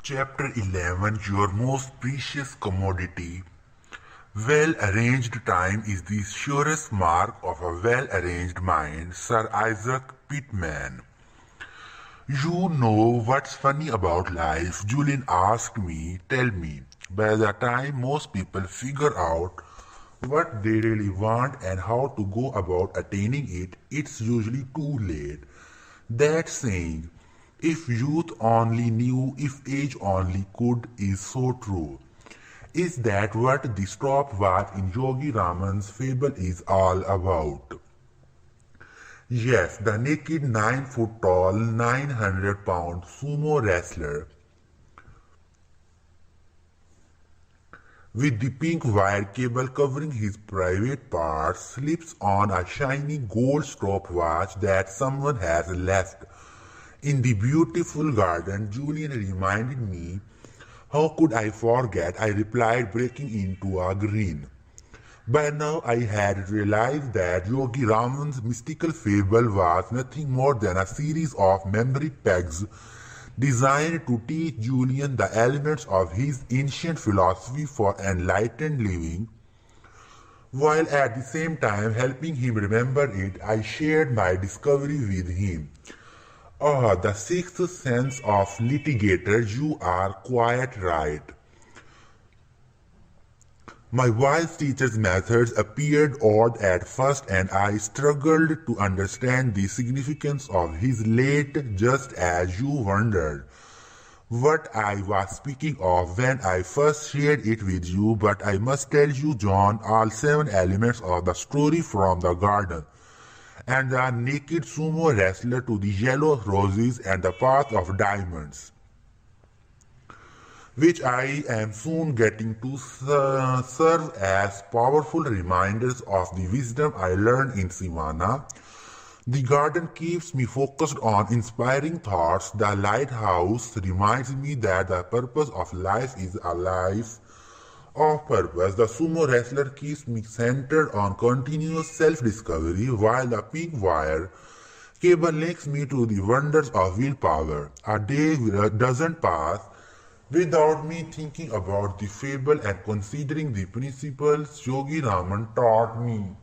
Chapter 11 Your most precious commodity. Well arranged time is the surest mark of a well arranged mind. Sir Isaac Pitman. You know what's funny about life? Julian asked me. Tell me. By the time most people figure out what they really want and how to go about attaining it, it's usually too late. That saying, if youth only knew, if age only could, is so true. Is that what the stopwatch in Yogi Raman's fable is all about? Yes, the naked 9 foot tall, 900-pound sumo wrestler with the pink wire cable covering his private parts slips on a shiny gold stopwatch that someone has left in the beautiful garden. Julian reminded me. How could I forget? I replied, breaking into a grin. By now I had realized that Yogi Raman's mystical fable was nothing more than a series of memory pegs designed to teach Julian the elements of his ancient philosophy for enlightened living, while at the same time helping him remember it. I shared my discovery with him. Ah, the sixth sense of litigator, you are quite right. My wise teacher's methods appeared odd at first, and I struggled to understand the significance of his late, just as you wondered what I was speaking of when I first shared it with you. But I must tell you, John, all 7 elements of the story, from the garden and the naked sumo wrestler to the yellow roses and the path of diamonds, which I am soon getting to serve as powerful reminders of the wisdom I learned in Sivana. The garden keeps me focused on inspiring thoughts. The lighthouse reminds me that the purpose of life is a life of purpose. The sumo wrestler keeps me centered on continuous self-discovery, while the pink wire cable links me to the wonders of willpower. A day doesn't pass without me thinking about the fable and considering the principles Yogi Raman taught me.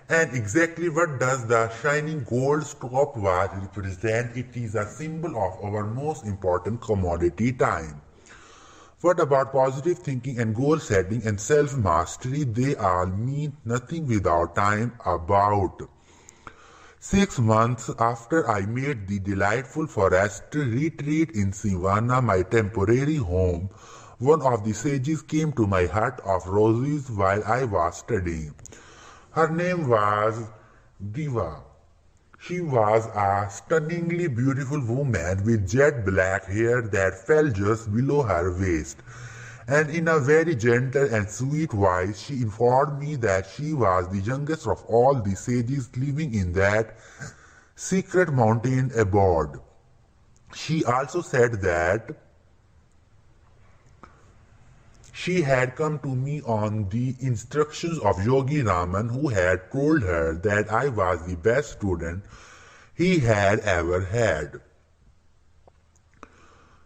And exactly what does the shining gold stopwatch represent? It is a symbol of our most important commodity, time. What about positive thinking and goal setting and self-mastery? They all mean nothing without time. About 6 months after I made the delightful forest retreat in Sivana my temporary home, one of the sages came to my hut of roses while I was studying. Her name was Diva. She was a stunningly beautiful woman with jet black hair that fell just below her waist, and in a very gentle and sweet voice she informed me that she was the youngest of all the sages living in that secret mountain abode. She also said that she had come to me on the instructions of Yogi Raman, who had told her that I was the best student he had ever had.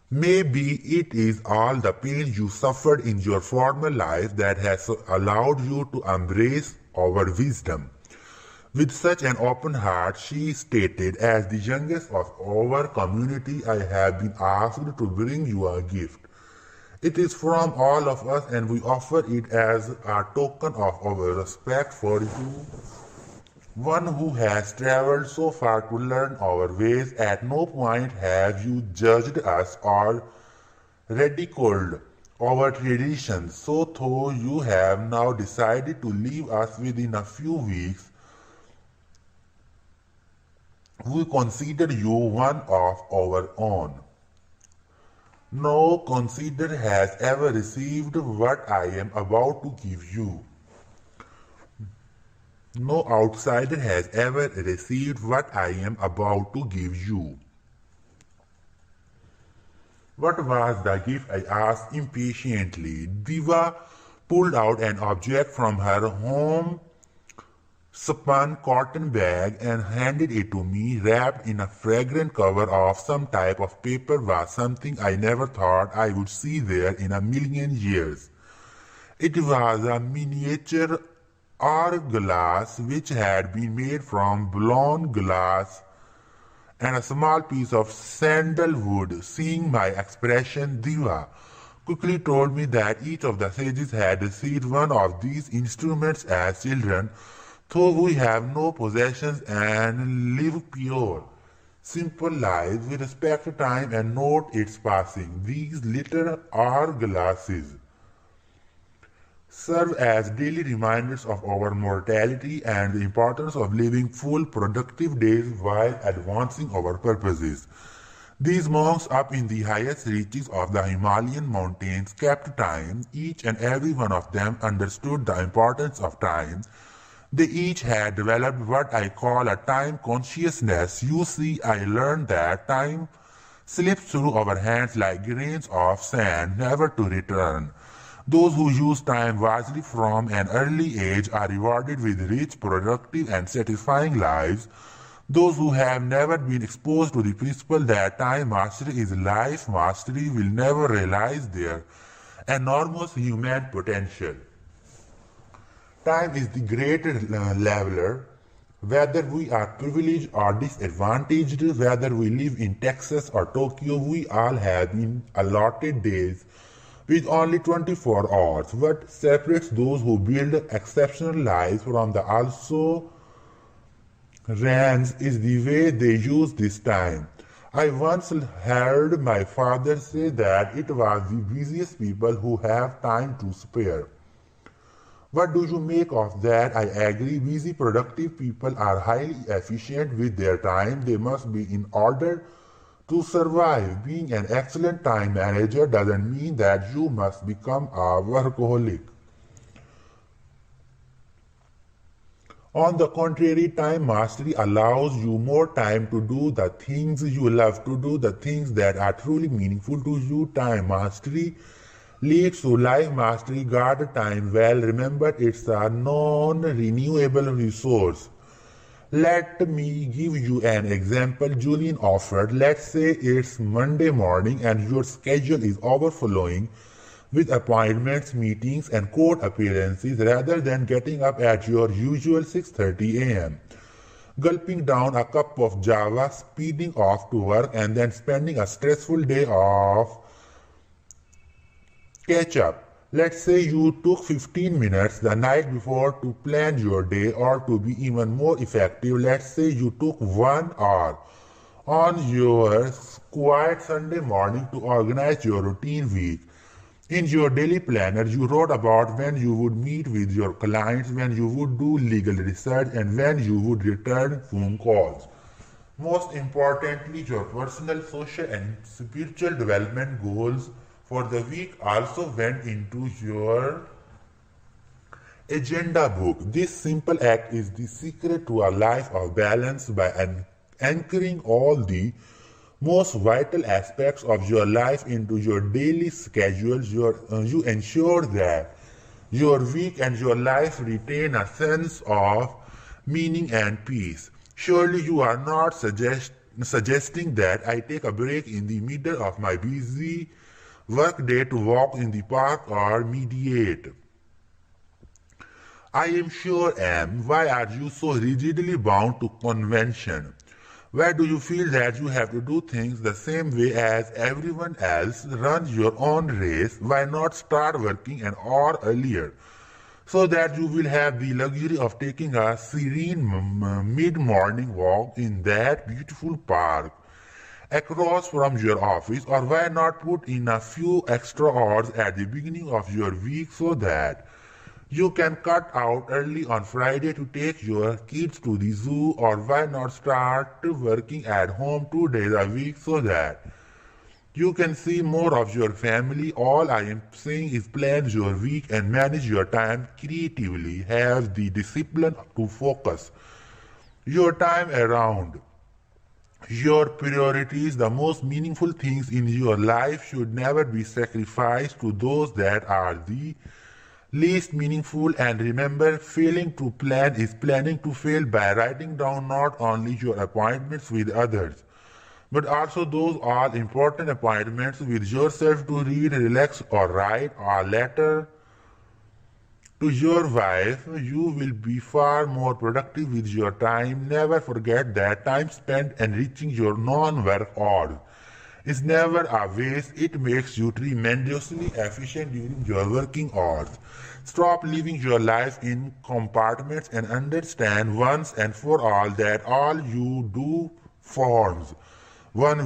Maybe it is all the pain you suffered in your former life that has allowed you to embrace our wisdom. With such an open heart, she stated, as the youngest of our community, I have been asked to bring you a gift. It is from all of us, and we offer it as a token of our respect for you, one who has traveled so far to learn our ways. At no point have you judged us or ridiculed our traditions. So though you have now decided to leave us within a few weeks, we consider you one of our own. No consider has ever received what I am about to give you. No outsider has ever received what I am about to give you. What was the gift? I asked impatiently. Diva pulled out an object from her home spun cotton bag and handed it to me wrapped in a fragrant cover of some type of paper was something I never thought I would see there in a million years. It was a miniature hourglass which had been made from blown glass and a small piece of sandalwood. Seeing my expression, Diva quickly told me that each of the sages had received one of these instruments as children, though we have no possessions and live pure, simple lives with respect to time and note its passing. These little hourglasses serve as daily reminders of our mortality and the importance of living full, productive days while advancing our purposes. These monks up in the highest reaches of the Himalayan mountains kept time. Each and every one of them understood the importance of time. They each had developed what I call a time consciousness. You see, I learned that time slips through our hands like grains of sand, never to return. Those who use time wisely from an early age are rewarded with rich, productive, and satisfying lives. Those who have never been exposed to the principle that time mastery is life mastery will never realize their enormous human potential. Time is the great leveler. Whether we are privileged or disadvantaged, whether we live in Texas or Tokyo, we all have been allotted days with only 24 hours. What separates those who build exceptional lives from the also rans is the way they use this time. I once heard my father say that it was the busiest people who have time to spare. What do you make of that? I agree. Busy, productive people are highly efficient with their time. They must be in order to survive. Being an excellent time manager doesn't mean that you must become a workaholic. On the contrary, time mastery allows you more time to do the things you love to do, the things that are truly meaningful to you. Time mastery leads to life mastery. Guard time well. Remember, it's a non-renewable resource. Let me give you an example Julian offered. Let's say it's Monday morning and your schedule is overflowing with appointments, meetings, and court appearances. Rather than getting up at your usual 6:30 a.m., gulping down a cup of Java, speeding off to work, and then spending a stressful day of catch up. Let's say you took 15 minutes the night before to plan your day, or to be even more effective, let's say you took 1 hour on your quiet Sunday morning to organize your routine week. In your daily planner, you wrote about when you would meet with your clients, when you would do legal research, and when you would return phone calls. Most importantly, your personal, social, and spiritual development goals for the week also went into your agenda book. This simple act is the secret to a life of balance. By anchoring all the most vital aspects of your life into your daily schedules, you ensure that your week and your life retain a sense of meaning and peace. Surely you are not suggesting that I take a break in the middle of my busy workday to walk in the park or meditate. I am sure am. Why are you so rigidly bound to convention? Where do you feel that you have to do things the same way as everyone else? Run your own race. Why not start working an hour earlier, so that you will have the luxury of taking a serene mid-morning walk in that beautiful park across from your office? Or why not put in a few extra hours at the beginning of your week so that you can cut out early on Friday to take your kids to the zoo? Or why not start working at home 2 days a week so that you can see more of your family? All I am saying is plan your week and manage your time creatively. Have the discipline to focus your time around your priorities. The most meaningful things in your life should never be sacrificed to those that are the least meaningful, and remember, failing to plan is planning to fail by writing down not only your appointments with others, but also those all important appointments with yourself to read, relax, or write a letter to your wife. You will be far more productive with your time. Never forget that time spent enriching your non-work hours is never a waste. It makes you tremendously efficient during your working hours. Stop living your life in compartments and understand once and for all that all you do forms one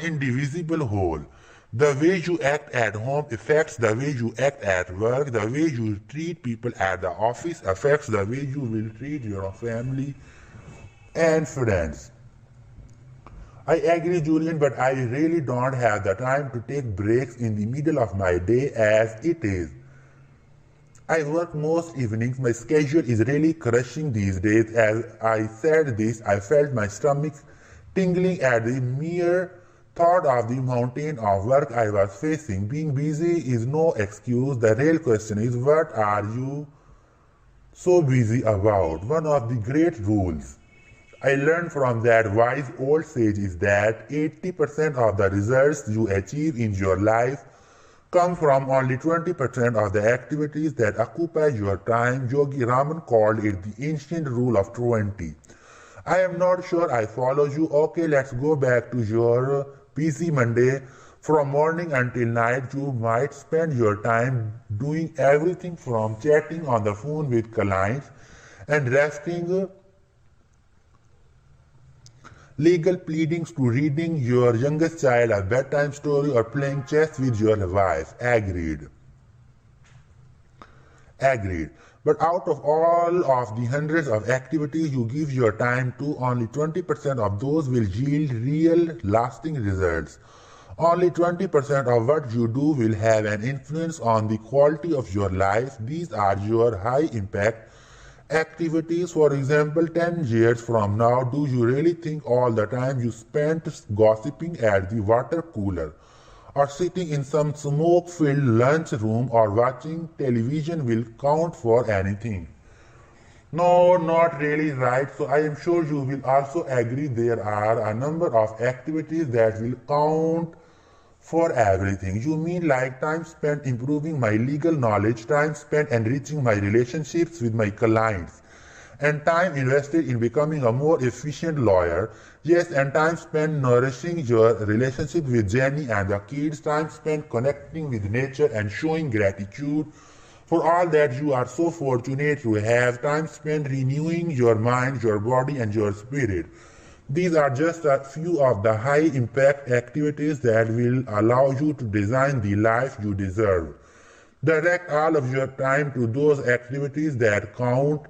indivisible whole. The way you act at home affects the way you act at work. The way you treat people at the office affects the way you will treat your family and friends. I agree, Julian, but I really don't have the time to take breaks in the middle of my day as it is. I work most evenings. My schedule is really crushing these days. As I said this, I felt my stomach tingling at the mere thought of the mountain of work I was facing. Being busy is no excuse. The real question is, what are you so busy about? One of the great rules I learned from that wise old sage is that 80% of the results you achieve in your life come from only 20% of the activities that occupy your time. Yogi Raman called it the ancient rule of 20. I am not sure I follow you. Okay, let's go back to your busy Monday. From morning until night, you might spend your time doing everything from chatting on the phone with clients and drafting legal pleadings to reading your youngest child a bedtime story or playing chess with your wife. Agreed. Agreed. But out of all of the hundreds of activities you give your time to, only 20% of those will yield real, lasting results. Only 20% of what you do will have an influence on the quality of your life. These are your high-impact activities. For example, 10 years from now, do you really think all the time you spent gossiping at the water cooler or sitting in some smoke-filled lunch room or watching television will count for anything? No, not really, right? So I am sure you will also agree there are a number of activities that will count for everything. You mean like time spent improving my legal knowledge, time spent enriching my relationships with my clients, and time invested in becoming a more efficient lawyer. Yes, and time spent nourishing your relationship with Jenny and the kids, time spent connecting with nature and showing gratitude for all that you are so fortunate to have, time spent renewing your mind, your body, and your spirit. These are just a few of the high-impact activities that will allow you to design the life you deserve. Direct all of your time to those activities that count.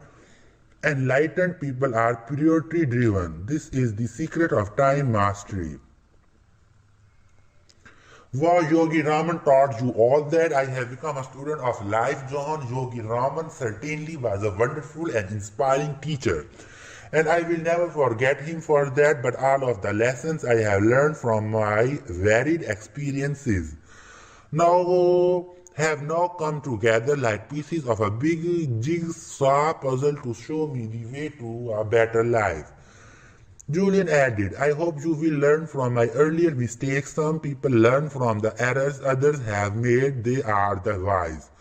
Enlightened people are priority-driven. This is the secret of time mastery. Wow, Yogi Raman taught you all that. I have become a student of life, John. Yogi Raman certainly was a wonderful and inspiring teacher, and I will never forget him for that, but all of the lessons I have learned from my varied experiences have now come together like pieces of a big jigsaw puzzle to show me the way to a better life. Julian added, I hope you will learn from my earlier mistakes. Some people learn from the errors others have made. They are the wise.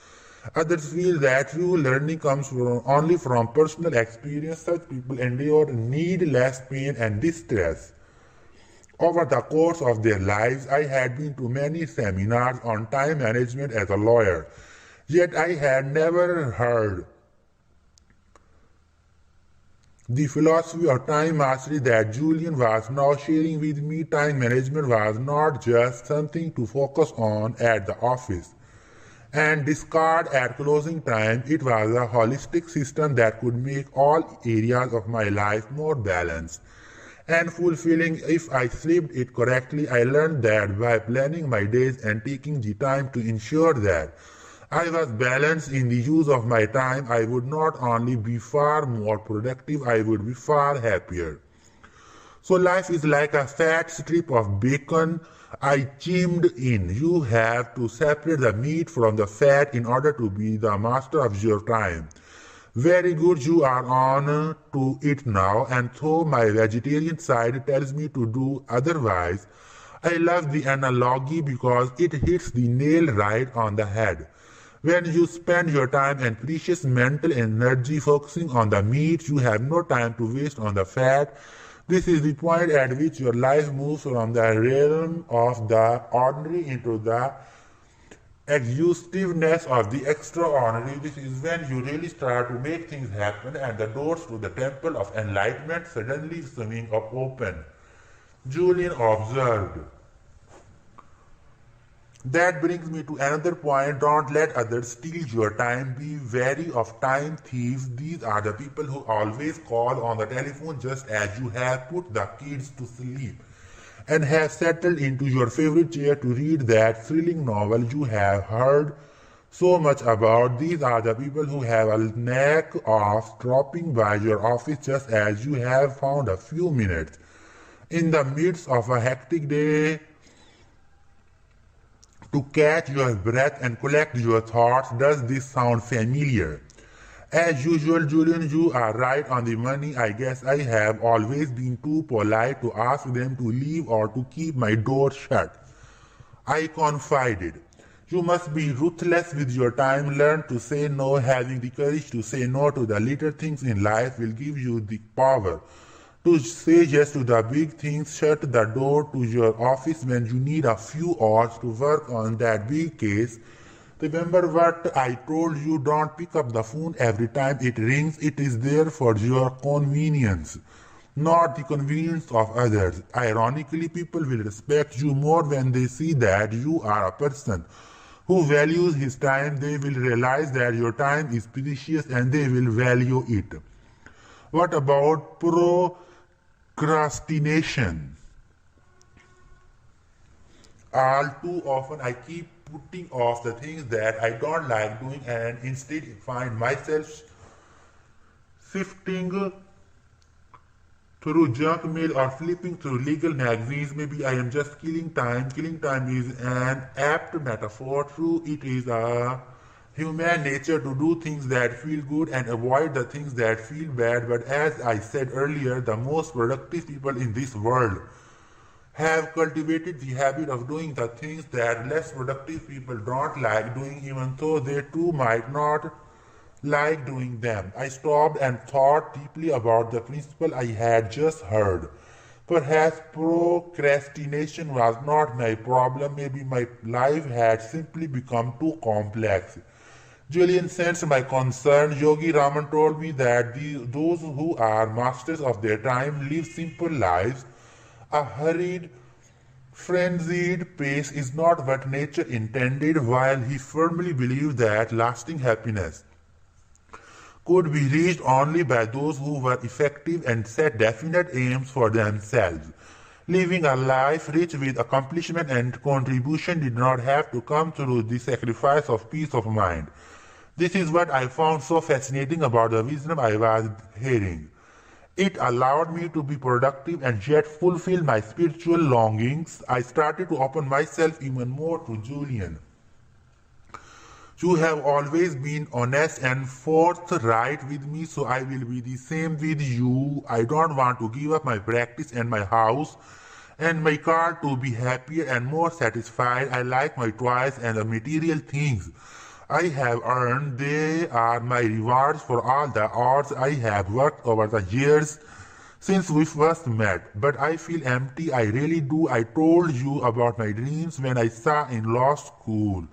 Others feel that true learning comes only from personal experience. Such people endure needless pain and distress. Over the course of their lives, I had been to many seminars on time management as a lawyer, yet I had never heard the philosophy of time mastery that Julian was now sharing with me. Time management was not just something to focus on at the office and discard at closing time. It was a holistic system that could make all areas of my life more balanced and fulfilling if I slipped it correctly. I learned that by planning my days and taking the time to ensure that I was balanced in the use of my time, I would not only be far more productive, I would be far happier. So life is like a fat strip of bacon. I chimed in. You have to separate the meat from the fat in order to be the master of your time. Very good, you are on to it now, and though my vegetarian side tells me to do otherwise, I love the analogy because it hits the nail right on the head. When you spend your time and precious mental energy focusing on the meat, you have no time to waste on the fat. This is the point at which your life moves from the realm of the ordinary into the exhaustiveness of the extraordinary. This is when you really start to make things happen and the doors to the temple of enlightenment suddenly swing open. Julian observed. That brings me to another point. Don't let others steal your time. Be wary of time thieves. These are the people who always call on the telephone just as you have put the kids to sleep and have settled into your favorite chair to read that thrilling novel you have heard so much about. These are the people who have a knack of dropping by your office just as you have found a few minutes in the midst of a hectic day to catch your breath and collect your thoughts. Does this sound familiar? As usual, Julian, you are right on the money. I guess I have always been too polite to ask them to leave or to keep my door shut. I confided. You must be ruthless with your time. Learn to say no. Having the courage to say no to the little things in life will give you the power to say yes to the big things. Shut the door to your office when you need a few hours to work on that big case. Remember what I told you, don't pick up the phone every time it rings. It is there for your convenience, not the convenience of others. Ironically, people will respect you more when they see that you are a person who values his time. They will realize that your time is precious and they will value it. What about procrastination? All too often I keep putting off the things that I don't like doing and instead find myself sifting through junk mail or flipping through legal magazines. Maybe I am just killing time. Killing time is an apt metaphor. True, it is a human nature to do things that feel good and avoid the things that feel bad. But as I said earlier, the most productive people in this world have cultivated the habit of doing the things that less productive people don't like doing, even though they too might not like doing them. I stopped and thought deeply about the principle I had just heard. Perhaps procrastination was not my problem. Maybe my life had simply become too complex. Julian sensed my concern. Yogi Raman told me that those who are masters of their time live simple lives. A hurried, frenzied pace is not what nature intended. While he firmly believed that lasting happiness could be reached only by those who were effective and set definite aims for themselves. Living a life rich with accomplishment and contribution did not have to come through the sacrifice of peace of mind. This is what I found so fascinating about the wisdom I was hearing. It allowed me to be productive and yet fulfill my spiritual longings. I started to open myself even more to Julian. You have always been honest and forthright with me, so I will be the same with you. I don't want to give up my practice and my house and my car to be happier and more satisfied. I like my toys and the material things I have earned. They are my rewards for all the hours I have worked over the years since we first met. But I feel empty, I really do. I told you about my dreams when I was in law school.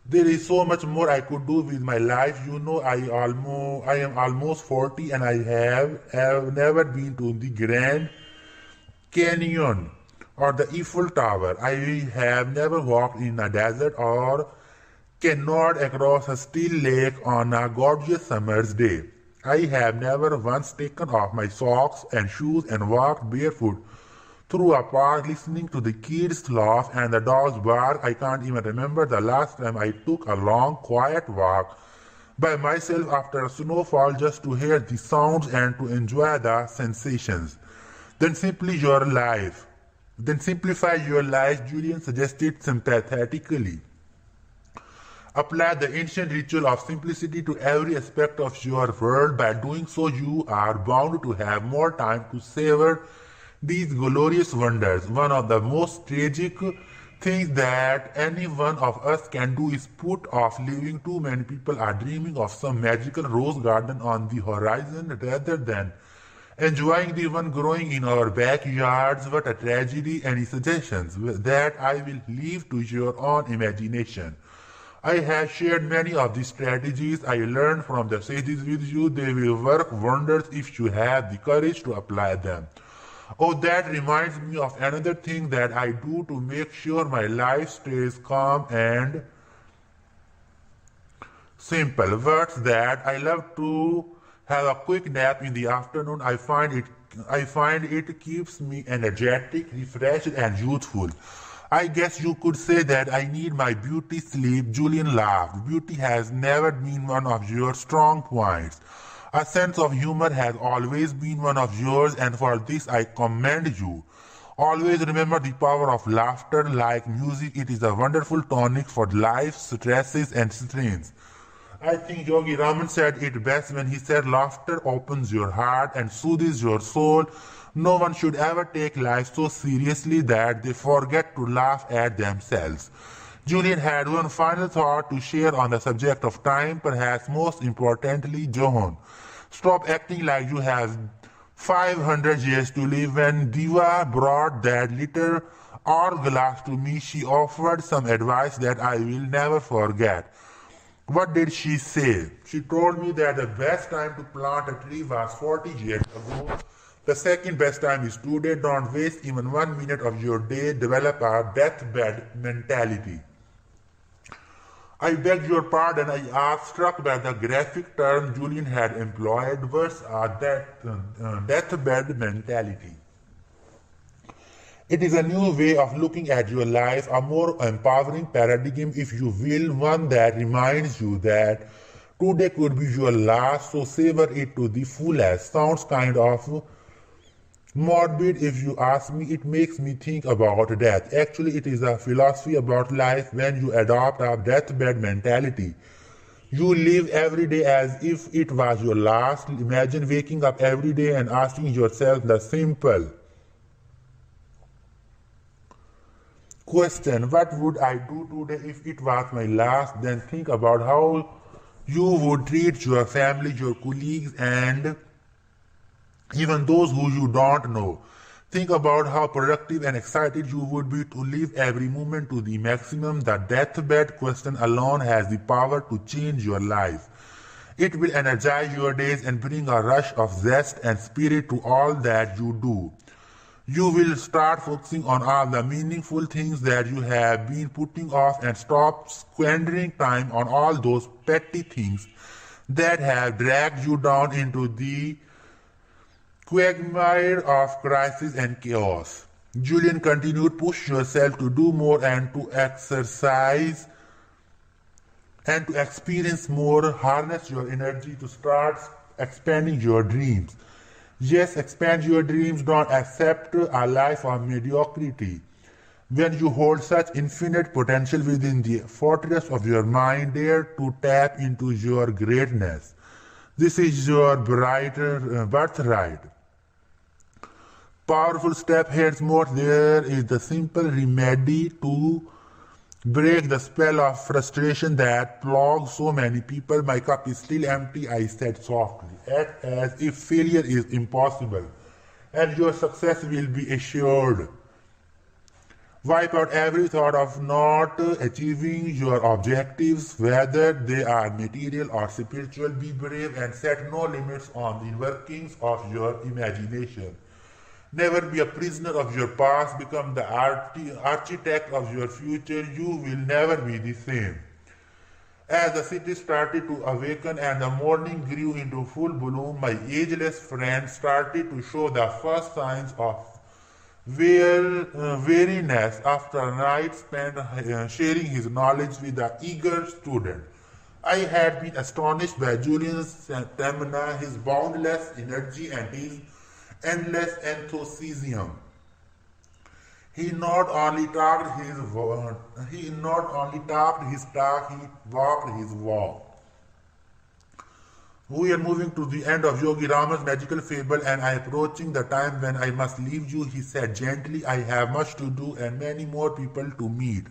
There is so much more I could do with my life. You know, I am almost 40 and I have never been to the Grand Canyon or the Eiffel Tower. I have never walked in a desert or canoed across a still lake on a gorgeous summer's day. I have never once taken off my socks and shoes and walked barefoot through a park listening to the kids laugh and the dogs bark. I can't even remember the last time I took a long, quiet walk by myself after a snowfall just to hear the sounds and to enjoy the sensations. Then simply your life. Then simplify your life, Julian suggested sympathetically. Apply the ancient ritual of simplicity to every aspect of your world. By doing so, you are bound to have more time to savor these glorious wonders. One of the most tragic things that any one of us can do is put off living. Too many people are dreaming of some magical rose garden on the horizon rather than enjoying the one growing in our backyards. What a tragedy. Any suggestions? That I will leave to your own imagination. I have shared many of the strategies I learned from the sages with you. They will work wonders if you have the courage to apply them. Oh, that reminds me of another thing that I do to make sure my life stays calm and simple. What's that? I love to have a quick nap in the afternoon. I find it keeps me energetic, refreshed, and youthful. I guess you could say that I need my beauty sleep. Julian laughed. Beauty has never been one of your strong points. A sense of humor has always been one of yours, and for this I commend you. Always remember the power of laughter. Like music, it is a wonderful tonic for life, stresses, and strains. I think Yogi Raman said it best when he said laughter opens your heart and soothes your soul. No one should ever take life so seriously that they forget to laugh at themselves. Julian had one final thought to share on the subject of time, perhaps most importantly, Johan. Stop acting like you have 500 years to live. When Diva brought that little hourglass to me, she offered some advice that I will never forget. What did she say? She told me that the best time to plant a tree was 40 years ago. The second best time is today. Don't waste even 1 minute of your day. Develop a deathbed mentality. I beg your pardon, I was struck by the graphic term Julian had employed. What's a deathbed mentality? It is a new way of looking at your life, a more empowering paradigm, if you will, one that reminds you that today could be your last, so savor it to the fullest. Sounds kind of morbid if you ask me. It makes me think about death. Actually, it is a philosophy about life. When you adopt a deathbed mentality, you live every day as if it was your last. Imagine waking up every day and asking yourself the simple question, what would I do today if it was my last? Then think about how you would treat your family, your colleagues, and even those who you don't know. Think about how productive and excited you would be to live every moment to the maximum. The deathbed question alone has the power to change your life. It will energize your days and bring a rush of zest and spirit to all that you do. You will start focusing on all the meaningful things that you have been putting off and stop squandering time on all those petty things that have dragged you down into the quagmire of crisis and chaos. Julian continued, push yourself to do more and to exercise and to experience more. Harness your energy to start expanding your dreams. Yes, expand your dreams. Don't accept a life of mediocrity. When you hold such infinite potential within the fortress of your mind, dare to tap into your greatness. This is your birthright. Powerful step heads more. There is the simple remedy to break the spell of frustration that plogs so many people. My cup is still empty, I said softly. Act as if failure is impossible and your success will be assured. Wipe out every thought of not achieving your objectives, whether they are material or spiritual. Be brave and set no limits on the workings of your imagination. Never be a prisoner of your past. Become the architect of your future. You will never be the same. As the city started to awaken and the morning grew into full bloom, my ageless friend started to show the first signs of weariness after a night spent sharing his knowledge with the eager student. I had been astonished by Julian's stamina, his boundless energy, and his endless enthusiasm. He not only talked his talk, he walked his walk. We are moving to the end of Yogi Rama's magical fable, and I am approaching the time when I must leave you, he said gently. I have much to do and many more people to meet.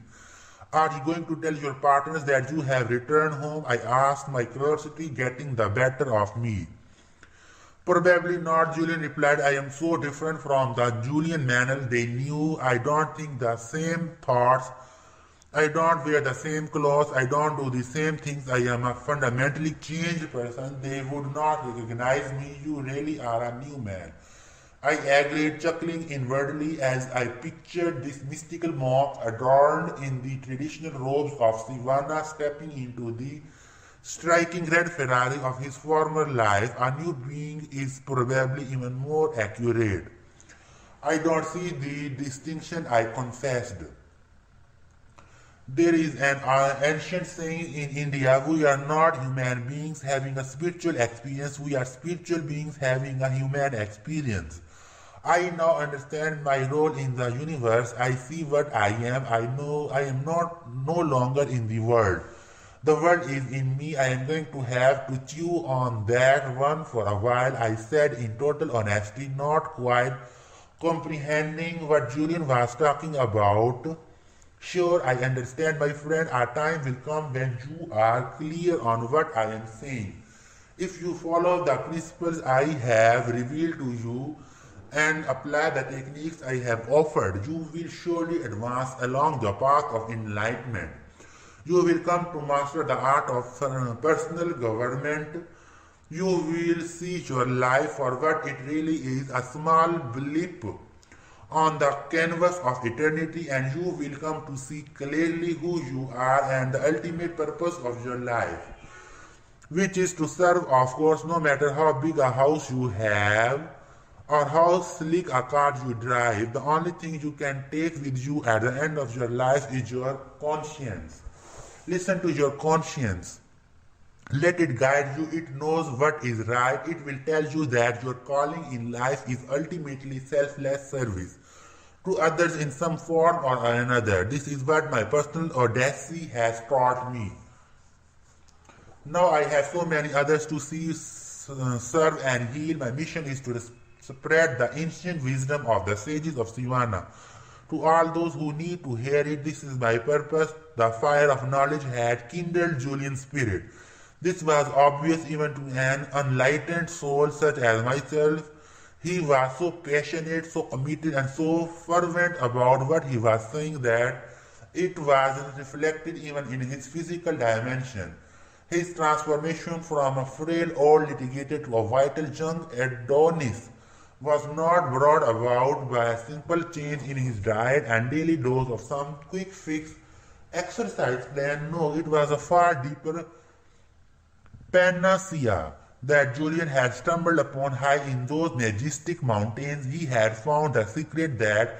Are you going to tell your partners that you have returned home? I asked, my curiosity getting the better of me. Probably not, Julian replied. I am so different from the Julian manner they knew. I don't think the same thoughts. I don't wear the same clothes. I don't do the same things. I am a fundamentally changed person. They would not recognize me. You really are a new man. I agreed, chuckling inwardly as I pictured this mystical monk adorned in the traditional robes of Sivana stepping into the striking red Ferrari of his former life. A new being is probably even more accurate. I don't see the distinction, I confessed. There is an ancient saying in India, we are not human beings having a spiritual experience, we are spiritual beings having a human experience. I now understand my role in the universe. I see what I am. I know I am no longer in the world. The world is in me. I am going to have to chew on that one for a while, I said in total honesty, not quite comprehending what Julian was talking about. Sure, I understand, my friend. A time will come when you are clear on what I am saying. If you follow the principles I have revealed to you and apply the techniques I have offered, you will surely advance along the path of enlightenment. You will come to master the art of personal government. You will see your life for what it really is, a small blip on the canvas of eternity, and you will come to see clearly who you are and the ultimate purpose of your life, which is to serve, of course, no matter how big a house you have or how sleek a car you drive. The only thing you can take with you at the end of your life is your conscience. Listen to your conscience. Let it guide you. It knows what is right. It will tell you that your calling in life is ultimately selfless service to others in some form or another. This is what my personal audacity has taught me. Now I have so many others to see, serve and heal. My mission is to spread the ancient wisdom of the sages of Sivana to all those who need to hear it. This is my purpose. The fire of knowledge had kindled Julian's spirit. This was obvious even to an unenlightened soul such as myself. He was so passionate, so committed, and so fervent about what he was saying that it was reflected even in his physical dimension. His transformation from a frail old litigator to a vital young Adonis was not brought about by a simple change in his diet and daily dose of some quick fix exercise plan. No, it was a far deeper panacea that Julian had stumbled upon high in those majestic mountains. He had found the secret that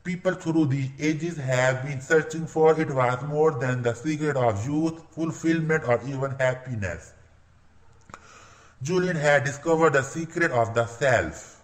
people through the ages have been searching for. It was more than the secret of youth, fulfillment, or even happiness. Julian had discovered the secret of the self.